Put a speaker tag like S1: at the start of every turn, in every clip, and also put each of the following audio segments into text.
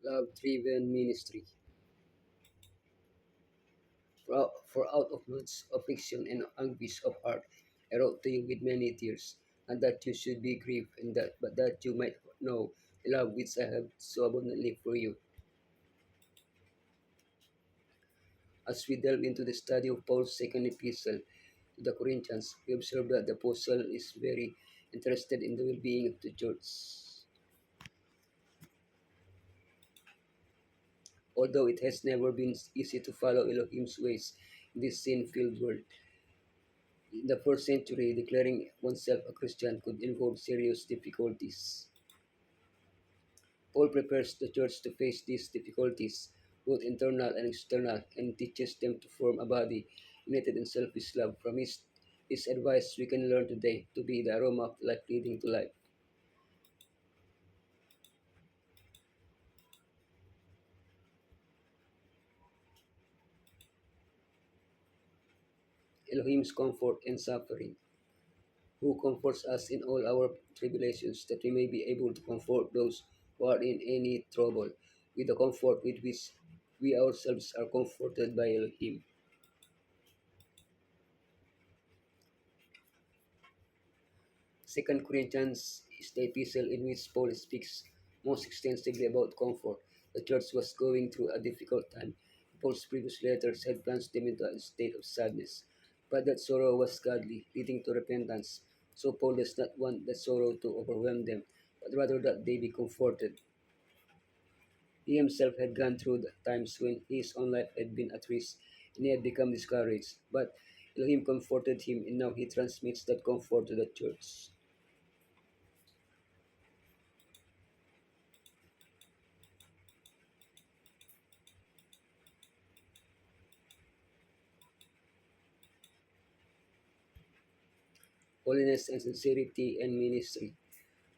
S1: love-driven ministry. For out of months of affliction and anguish of heart, I wrote to you with many tears, and that you should be grieved, and that you might know the love which I have so abundantly for you. As we delve into the study of Paul's second epistle to the Corinthians, we observe that the apostle is very interested in the well-being of the church. Although it has never been easy to follow Elohim's ways in this sin-filled world. In the first century, declaring oneself a Christian could involve serious difficulties. Paul prepares the church to face these difficulties, both internal and external, and teaches them to form a body united in selfish love. From his advice, we can learn today to be the aroma of life leading to life. Elohim's comfort and suffering, who comforts us in all our tribulations, that we may be able to comfort those who are in any trouble, with the comfort with which we ourselves are comforted by Elohim. Second Corinthians is the epistle in which Paul speaks most extensively about comfort. The church was going through a difficult time. Paul's previous letters had plunged them into a state of sadness, but that sorrow was godly, leading to repentance. So Paul does not want that sorrow to overwhelm them, but rather that they be comforted. He himself had gone through the times when his own life had been at risk and he had become discouraged. But Elohim comforted him, and now he transmits that comfort to the church. Holiness and sincerity and ministry.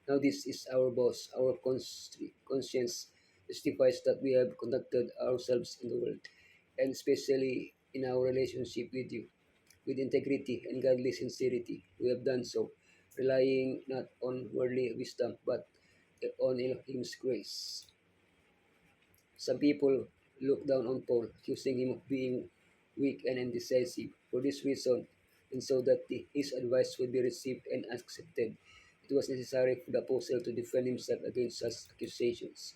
S1: Now this is our boss. Our conscience testifies that we have conducted ourselves in the world, and especially in our relationship with you, with integrity and godly sincerity. We have done so, relying not on worldly wisdom, but on Elohim's grace. Some people look down on Paul, accusing him of being weak and indecisive. For this reason, and so that his advice would be received and accepted, it was necessary for the apostle to defend himself against such accusations.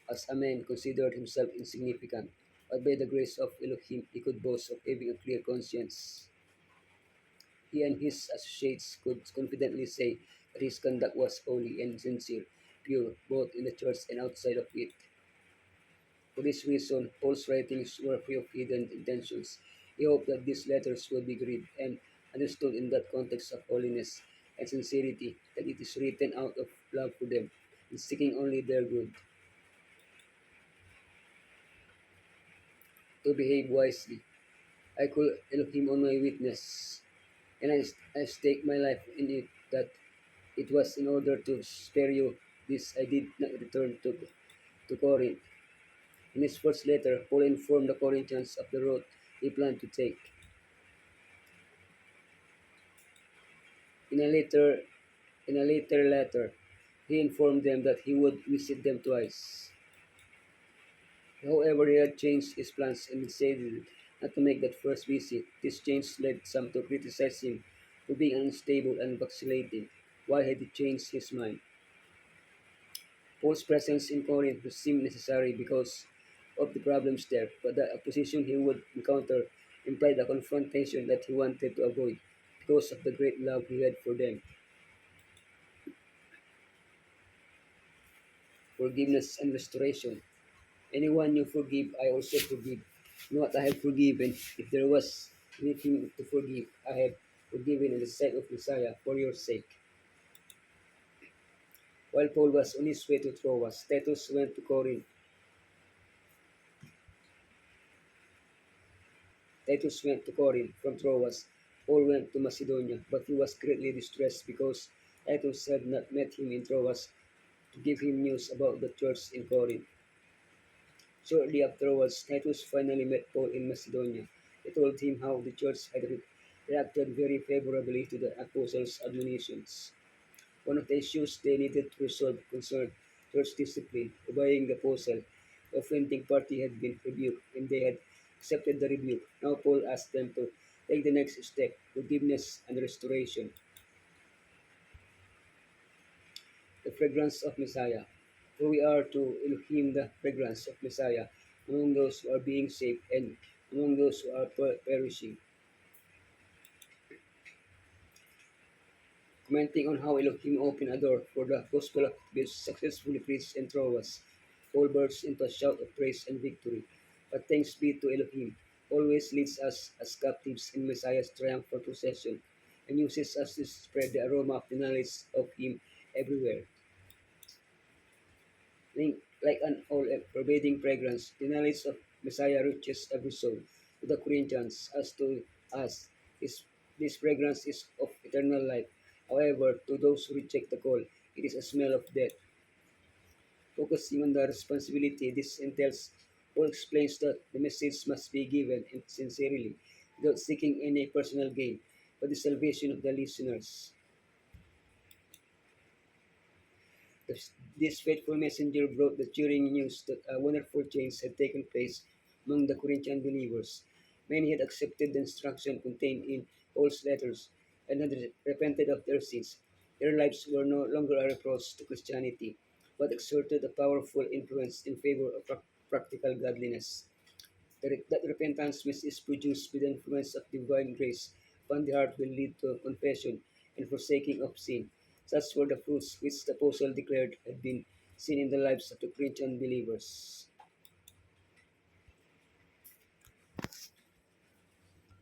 S1: As a man considered himself insignificant, but by the grace of Elohim he could boast of having a clear conscience. He and his associates could confidently say that his conduct was holy and sincere, pure, both in the church and outside of it. For this reason, Paul's writings were free of hidden intentions. He hoped that these letters would be read and understood in that context of holiness and sincerity, that it is written out of love for them, and seeking only their good. To behave wisely. I call Elohim on my witness, and I stake my life in it that it was in order to spare you this I did not return to Corinth. In his first letter, Paul informed the Corinthians of the road he planned to take. In a later in a later letter, he informed them that he would visit them twice. However, he had changed his plans and decided not to make that first visit. This change led some to criticize him for being unstable and vacillating. Why had he changed his mind? Paul's presence in Corinth seemed necessary because of the problems there, but the opposition he would encounter implied a confrontation that he wanted to avoid because of the great love he had for them. Forgiveness and restoration. Anyone you forgive, I also forgive. You know what I have forgiven? If there was anything to forgive, I have forgiven in the sight of Messiah for your sake. While Paul was on his way to Troas, Titus went to Corinth. Titus went to Corinth from Troas. Paul went to Macedonia, but he was greatly distressed because Titus had not met him in Troas to give him news about the church in Corinth. Shortly afterwards, Titus finally met Paul in Macedonia. He told him how the church had reacted very favorably to the apostles' admonitions. One of the issues they needed to resolve concerned towards discipline, obeying the apostle. The offending party had been rebuked, and they had accepted the rebuke. Now Paul asked them to take the next step, forgiveness and restoration, the fragrance of Messiah. For we are to Elohim the fragrance of Messiah among those who are being saved and among those who are perishing. Commenting on how Elohim opened a door for the gospel to be successfully preached in Troas, Paul bursts into a shout of praise and victory. But thanks be to Elohim, always leads us as captives in Messiah's triumphant procession, and uses us to spread the aroma of the knowledge of Him everywhere. Like an all-pervading fragrance, the knowledge of Messiah reaches every soul. To the Corinthians, as to us, this, this fragrance is of eternal life. However, to those who reject the call, it is a smell of death. Focusing on the responsibility this entails, Paul explains that the message must be given sincerely, without seeking any personal gain, but the salvation of the listeners. This faithful messenger brought the cheering news that a wonderful change had taken place among the Corinthian believers. Many had accepted the instruction contained in Paul's letters and had repented of their sins. Their lives were no longer a reproach to Christianity, but exerted a powerful influence in favor of practical godliness. That repentance which is produced with the influence of divine grace upon the heart will lead to confession and forsaking of sin. Such were the fruits which the apostle declared had been seen in the lives of the Corinthian believers.